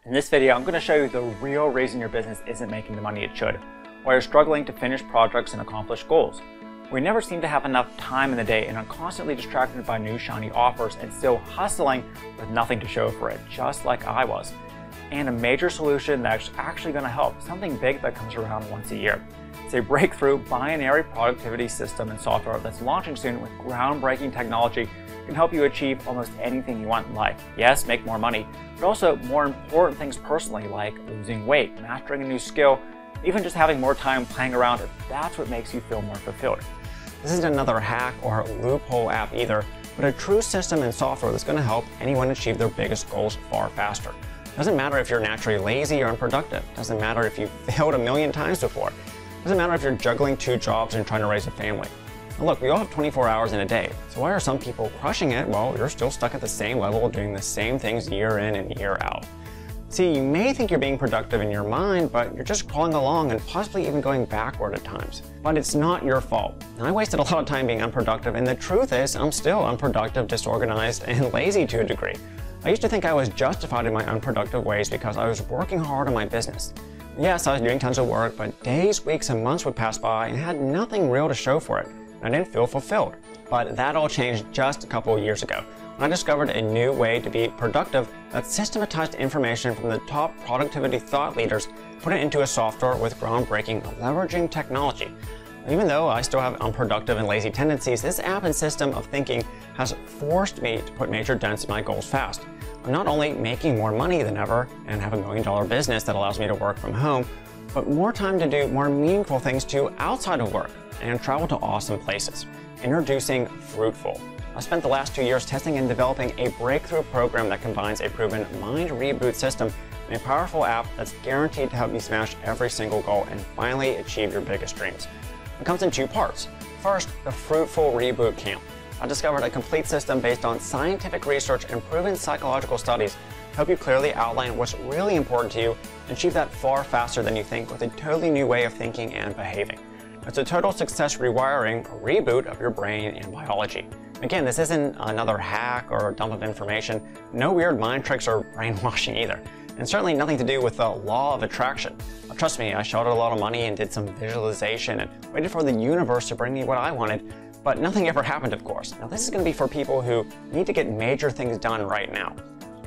In this video, I'm going to show you the real reason your business isn't making the money it should, why you're struggling to finish projects and accomplish goals. We never seem to have enough time in the day and are constantly distracted by new shiny offers and still hustling with nothing to show for it, just like I was. And a major solution that's actually going to help, something big that comes around once a year. It's a breakthrough binary productivity system and software that's launching soon with groundbreaking technology that can help you achieve almost anything you want in life. Yes, make more money, but also more important things personally, like losing weight, mastering a new skill, even just having more time playing around if that's what makes you feel more fulfilled. This isn't another hack or loophole app either, but a true system and software that's going to help anyone achieve their biggest goals far faster. Doesn't matter if you're naturally lazy or unproductive. Doesn't matter if you've failed a million times before. Doesn't matter if you're juggling 2 jobs and trying to raise a family. Now look, we all have 24 hours in a day, so why are some people crushing it while you're still stuck at the same level doing the same things year in and year out? See, you may think you're being productive in your mind, but you're just crawling along and possibly even going backward at times. But it's not your fault. Now, I wasted a lot of time being unproductive, and the truth is I'm still unproductive, disorganized, and lazy to a degree. I used to think I was justified in my unproductive ways because I was working hard on my business. Yes, I was doing tons of work, but days, weeks, and months would pass by and had nothing real to show for it. I didn't feel fulfilled. But that all changed just a couple of years ago when I discovered a new way to be productive that systematized information from the top productivity thought leaders, put it into a software with groundbreaking leveraging technology. Even though I still have unproductive and lazy tendencies, this app and system of thinking has forced me to put major dents in my goals fast. I'm not only making more money than ever and have $1 million business that allows me to work from home, but more time to do more meaningful things too outside of work and travel to awesome places. Introducing Fruitphul. I spent the last 2 years testing and developing a breakthrough program that combines a proven mind reboot system and a powerful app that's guaranteed to help you smash every single goal and finally achieve your biggest dreams. It comes in 2 parts. First, the Fruitphul Reboot Camp. I discovered a complete system based on scientific research and proven psychological studies to help you clearly outline what's really important to you and achieve that far faster than you think with a totally new way of thinking and behaving. It's a total success rewiring, a reboot of your brain and biology. Again, this isn't another hack or a dump of information, no weird mind tricks or brainwashing either, and certainly nothing to do with the law of attraction. Trust me, I shelled out a lot of money and did some visualization and waited for the universe to bring me what I wanted, but nothing ever happened, of course. Now this is going to be for people who need to get major things done right now.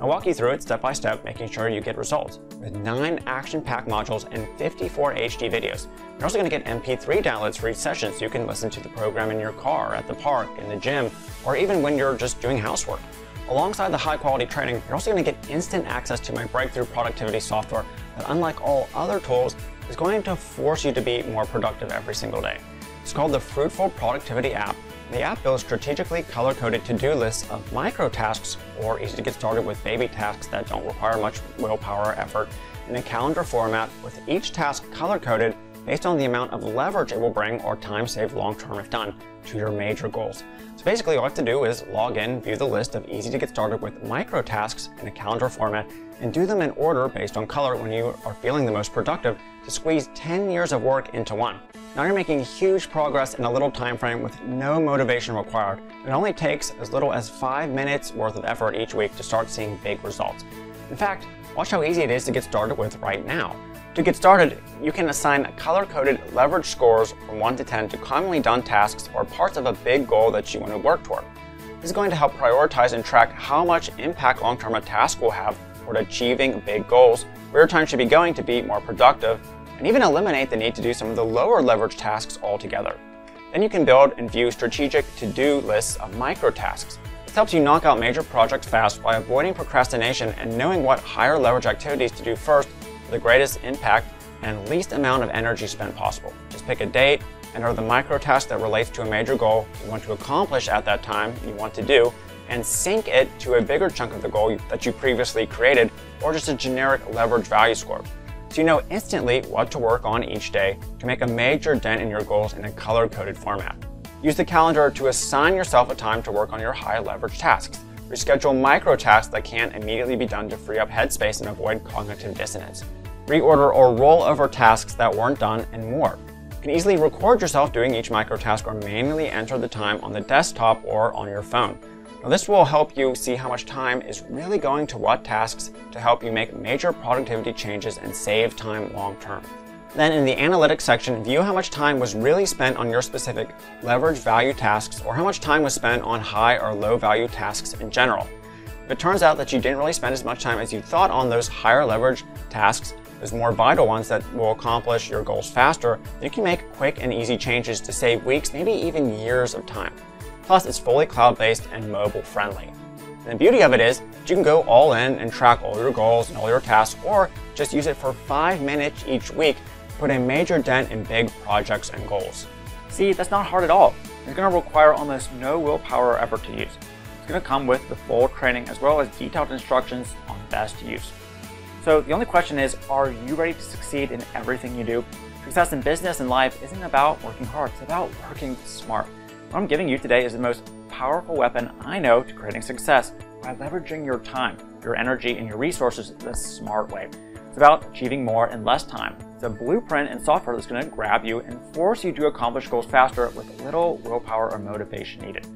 I'll walk you through it step by step, making sure you get results, with 9 action-packed modules and 54 HD videos. You're also going to get MP3 downloads for each session so you can listen to the program in your car, at the park, in the gym, or even when you're just doing housework. Alongside the high-quality training, you're also going to get instant access to my breakthrough productivity software that, unlike all other tools, is going to force you to be more productive every single day. It's called the Fruitphul Productivity app. The app builds strategically color-coded to-do lists of micro-tasks or easy to get started with baby tasks that don't require much willpower or effort in a calendar format, with each task color-coded based on the amount of leverage it will bring or time saved long-term if done to your major goals. So basically all you have to do is log in, view the list of easy to get started with micro-tasks in a calendar format, and do them in order based on color when you are feeling the most productive to squeeze 10 years of work into one. Now you're making huge progress in a little time frame with no motivation required. It only takes as little as 5 minutes worth of effort each week to start seeing big results. In fact, watch how easy it is to get started with right now. To get started, you can assign color-coded leverage scores from 1 to 10 to commonly done tasks or parts of a big goal that you want to work toward. This is going to help prioritize and track how much impact long-term a task will have toward achieving big goals, where your time should be going to be more productive, and even eliminate the need to do some of the lower leverage tasks altogether. Then you can build and view strategic to-do lists of micro-tasks. This helps you knock out major projects fast by avoiding procrastination and knowing what higher leverage activities to do first for the greatest impact and least amount of energy spent possible. Just pick a date, enter the micro-task that relates to a major goal you want to accomplish at that time you want to do, and sync it to a bigger chunk of the goal that you previously created, or just a generic leverage value score. So you know instantly what to work on each day to make a major dent in your goals in a color-coded format. Use the calendar to assign yourself a time to work on your high-leverage tasks. Reschedule micro-tasks that can't immediately be done to free up headspace and avoid cognitive dissonance. Reorder or roll over tasks that weren't done, and more. You can easily record yourself doing each micro-task or manually enter the time on the desktop or on your phone. Now, this will help you see how much time is really going to what tasks to help you make major productivity changes and save time long term. Then in the analytics section, view how much time was really spent on your specific leverage value tasks or how much time was spent on high or low value tasks in general. If it turns out that you didn't really spend as much time as you thought on those higher leverage tasks, those more vital ones that will accomplish your goals faster, you can make quick and easy changes to save weeks, maybe even years of time. Plus, it's fully cloud-based and mobile-friendly. And the beauty of it is that you can go all in and track all your goals and all your tasks, or just use it for 5 minutes each week to put a major dent in big projects and goals. See, that's not hard at all. It's going to require almost no willpower or effort to use. It's going to come with the full training as well as detailed instructions on best use. So the only question is, are you ready to succeed in everything you do? Success in business and life isn't about working hard, it's about working smart. What I'm giving you today is the most powerful weapon I know to creating success by leveraging your time, your energy, and your resources the smart way. It's about achieving more in less time. It's a blueprint and software that's going to grab you and force you to accomplish goals faster with little willpower or motivation needed.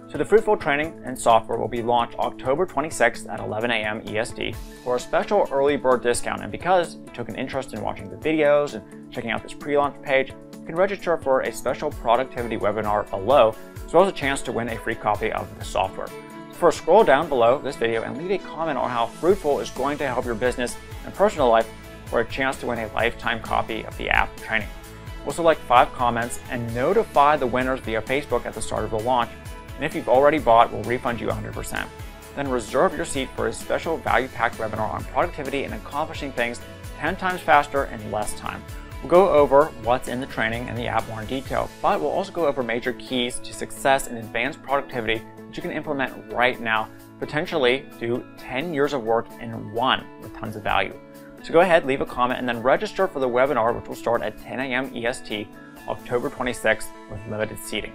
So the Fruitphul training and software will be launched October 26th at 11 a.m. EST for a special early bird discount. And because you took an interest in watching the videos and checking out this pre-launch page, you can register for a special productivity webinar below, as well as a chance to win a free copy of the software. So first, scroll down below this video and leave a comment on how Fruitphul is going to help your business and personal life for a chance to win a lifetime copy of the app training. We'll select 5 comments and notify the winners via Facebook at the start of the launch. And if you've already bought, we'll refund you 100%. Then reserve your seat for a special value-packed webinar on productivity and accomplishing things 10 times faster in less time. We'll go over what's in the training and the app more in detail, but we'll also go over major keys to success and advanced productivity that you can implement right now, potentially do 10 years of work in one with tons of value. So go ahead, leave a comment, and then register for the webinar, which will start at 10 a.m. EST, October 26th, with limited seating.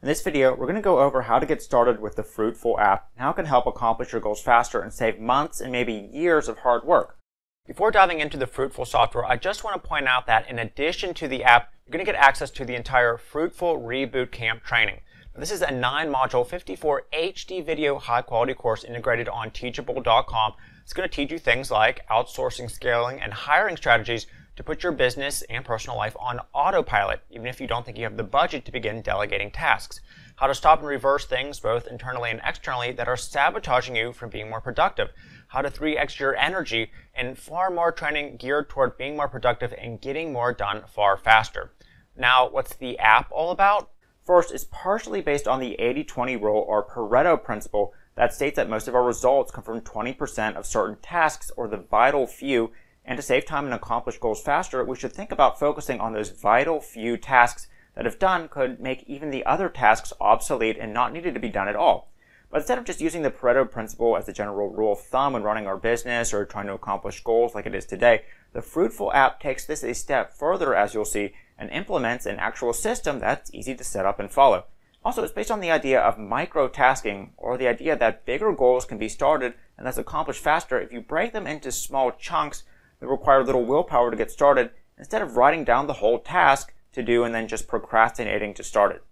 In this video, we're going to go over how to get started with the Fruitphul app and how it can help accomplish your goals faster and save months and maybe years of hard work. Before diving into the Fruitphul software, I just want to point out that in addition to the app, you're going to get access to the entire Fruitphul Reboot Camp training. Now, this is a 9-module, 54 HD video high-quality course integrated on Teachable.com. It's going to teach you things like outsourcing, scaling, and hiring strategies to put your business and personal life on autopilot, even if you don't think you have the budget to begin delegating tasks. How to stop and reverse things, both internally and externally, that are sabotaging you from being more productive. How to 3x your energy, and far more training geared toward being more productive and getting more done far faster. Now, what's the app all about? First, it's partially based on the 80-20 rule or Pareto principle that states that most of our results come from 20% of certain tasks or the vital few. And to save time and accomplish goals faster, we should think about focusing on those vital few tasks that, if done, could make even the other tasks obsolete and not needed to be done at all. But instead of just using the Pareto principle as a general rule of thumb when running our business or trying to accomplish goals like it is today, the Fruitphul app takes this a step further, as you'll see, and implements an actual system that's easy to set up and follow. Also, it's based on the idea of micro-tasking, or the idea that bigger goals can be started and thus accomplished faster if you break them into small chunks that require little willpower to get started, instead of writing down the whole task to do and then just procrastinating to start it.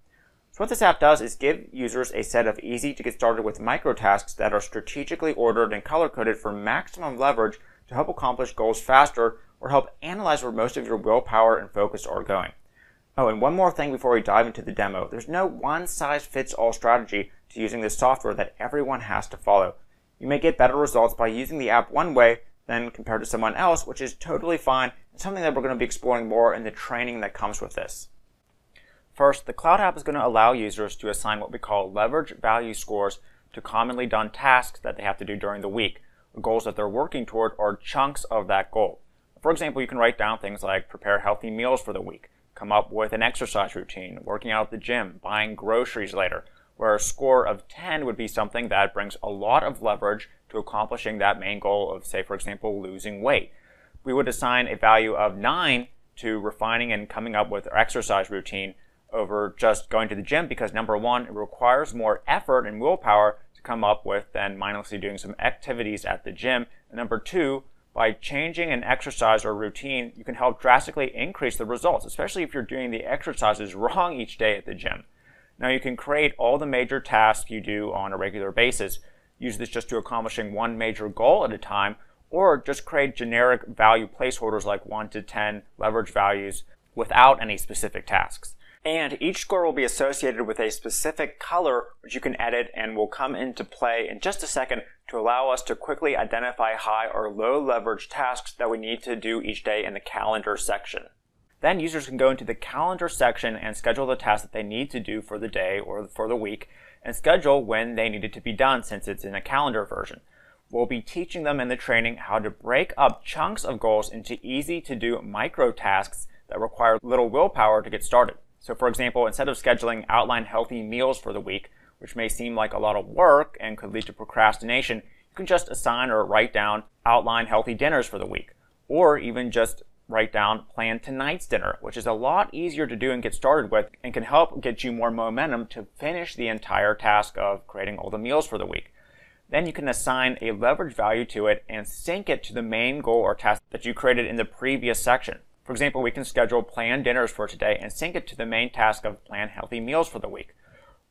So what this app does is give users a set of easy to get started with micro tasks that are strategically ordered and color-coded for maximum leverage to help accomplish goals faster or help analyze where most of your willpower and focus are going. Oh, and one more thing before we dive into the demo. There's no one-size-fits-all strategy to using this software that everyone has to follow. You may get better results by using the app one way than compared to someone else, which is totally fine and something that we're going to be exploring more in the training that comes with this. First, the Cloud app is going to allow users to assign what we call leverage value scores to commonly done tasks that they have to do during the week, or goals that they're working toward, or chunks of that goal. For example, you can write down things like prepare healthy meals for the week, come up with an exercise routine, working out at the gym, buying groceries later, where a score of 10 would be something that brings a lot of leverage to accomplishing that main goal of, say, for example, losing weight. We would assign a value of 9 to refining and coming up with our exercise routine over just going to the gym, because number one, it requires more effort and willpower to come up with than mindlessly doing some activities at the gym. And number two, by changing an exercise or routine, you can help drastically increase the results, especially if you're doing the exercises wrong each day at the gym. Now, you can create all the major tasks you do on a regular basis. Use this just to accomplishing one major goal at a time, or just create generic value placeholders like 1 to 10 leverage values without any specific tasks. And each score will be associated with a specific color, which you can edit and will come into play in just a second to allow us to quickly identify high or low leverage tasks that we need to do each day in the calendar section. Then users can go into the calendar section and schedule the tasks that they need to do for the day or for the week, and schedule when they need it to be done since it's in a calendar version. We'll be teaching them in the training how to break up chunks of goals into easy to do micro tasks that require little willpower to get started. So for example, instead of scheduling outline healthy meals for the week, which may seem like a lot of work and could lead to procrastination, you can just assign or write down outline healthy dinners for the week, or even just write down plan tonight's dinner, which is a lot easier to do and get started with and can help get you more momentum to finish the entire task of creating all the meals for the week. Then you can assign a leverage value to it and sync it to the main goal or task that you created in the previous section. For example, we can schedule plan dinners for today and sync it to the main task of plan healthy meals for the week.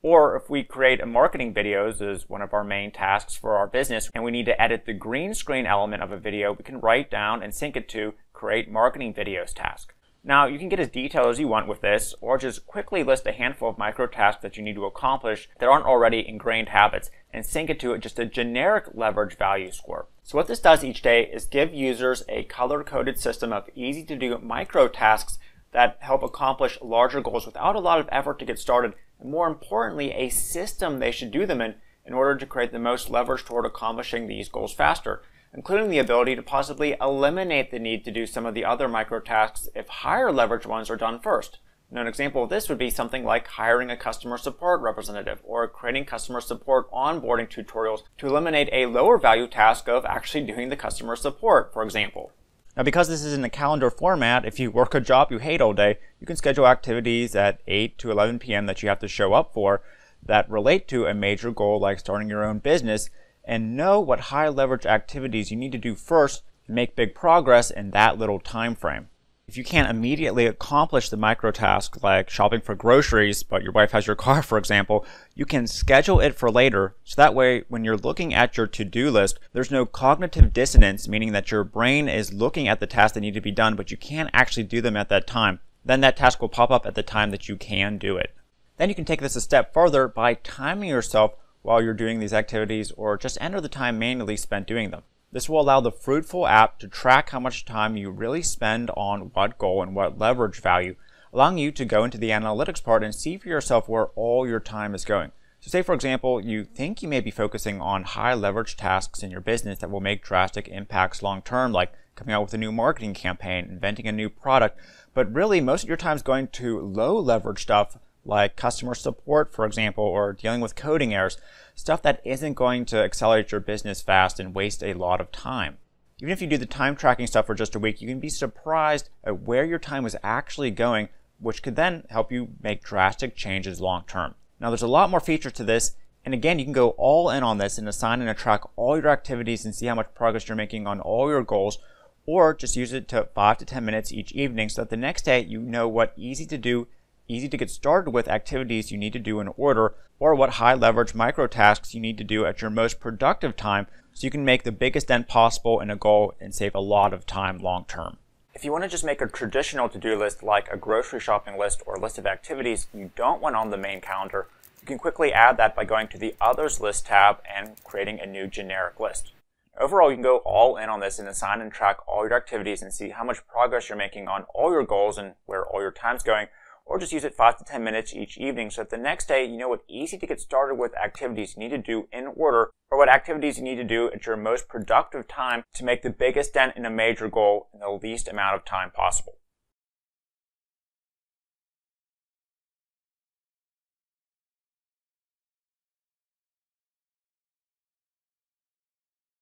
Or if we create a marketing videos as one of our main tasks for our business and we need to edit the green screen element of a video, we can write down and sync it to create marketing videos task. Now, you can get as detailed as you want with this, or just quickly list a handful of micro tasks that you need to accomplish that aren't already ingrained habits and sync it to just a generic leverage value score. So what this does each day is give users a color-coded system of easy to do micro tasks that help accomplish larger goals without a lot of effort to get started, and more importantly, a system they should do them in order to create the most leverage toward accomplishing these goals faster, including the ability to possibly eliminate the need to do some of the other micro tasks if higher leverage ones are done first. Now, an example of this would be something like hiring a customer support representative or creating customer support onboarding tutorials to eliminate a lower value task of actually doing the customer support, for example. Now, because this is in a calendar format, if you work a job you hate all day, you can schedule activities at 8 to 11 p.m. that you have to show up for that relate to a major goal like starting your own business, and know what high leverage activities you need to do first to make big progress in that little time frame. If you can't immediately accomplish the micro task like shopping for groceries, but your wife has your car, for example, you can schedule it for later, so that way when you're looking at your to-do list, there's no cognitive dissonance, meaning that your brain is looking at the tasks that need to be done, but you can't actually do them at that time. Then that task will pop up at the time that you can do it. Then you can take this a step further by timing yourself while you're doing these activities, or just enter the time manually spent doing them. This will allow the Fruitphul app to track how much time you really spend on what goal and what leverage value, allowing you to go into the analytics part and see for yourself where all your time is going. So say, for example, you think you may be focusing on high leverage tasks in your business that will make drastic impacts long term, like coming out with a new marketing campaign, inventing a new product, but really most of your time is going to low leverage stuff like customer support, for example, or dealing with coding errors, stuff that isn't going to accelerate your business fast and waste a lot of time. Even if you do the time tracking stuff for just a week, you can be surprised at where your time is actually going, which could then help you make drastic changes long term. Now, there's a lot more features to this, and again, you can go all in on this and assign and track all your activities and see how much progress you're making on all your goals, or just use it to 5 to 10 minutes each evening so that the next day you know what easy to get started with activities you need to do in order, or what high leverage micro tasks you need to do at your most productive time so you can make the biggest dent possible in a goal and save a lot of time long term. If you want to just make a traditional to-do list like a grocery shopping list or list of activities you don't want on the main calendar, you can quickly add that by going to the Others List tab and creating a new generic list. Overall, you can go all in on this and assign and track all your activities and see how much progress you're making on all your goals and where all your time's going, or just use it 5 to 10 minutes each evening so that the next day you know what easy to get started with activities you need to do in order, or what activities you need to do at your most productive time to make the biggest dent in a major goal in the least amount of time possible.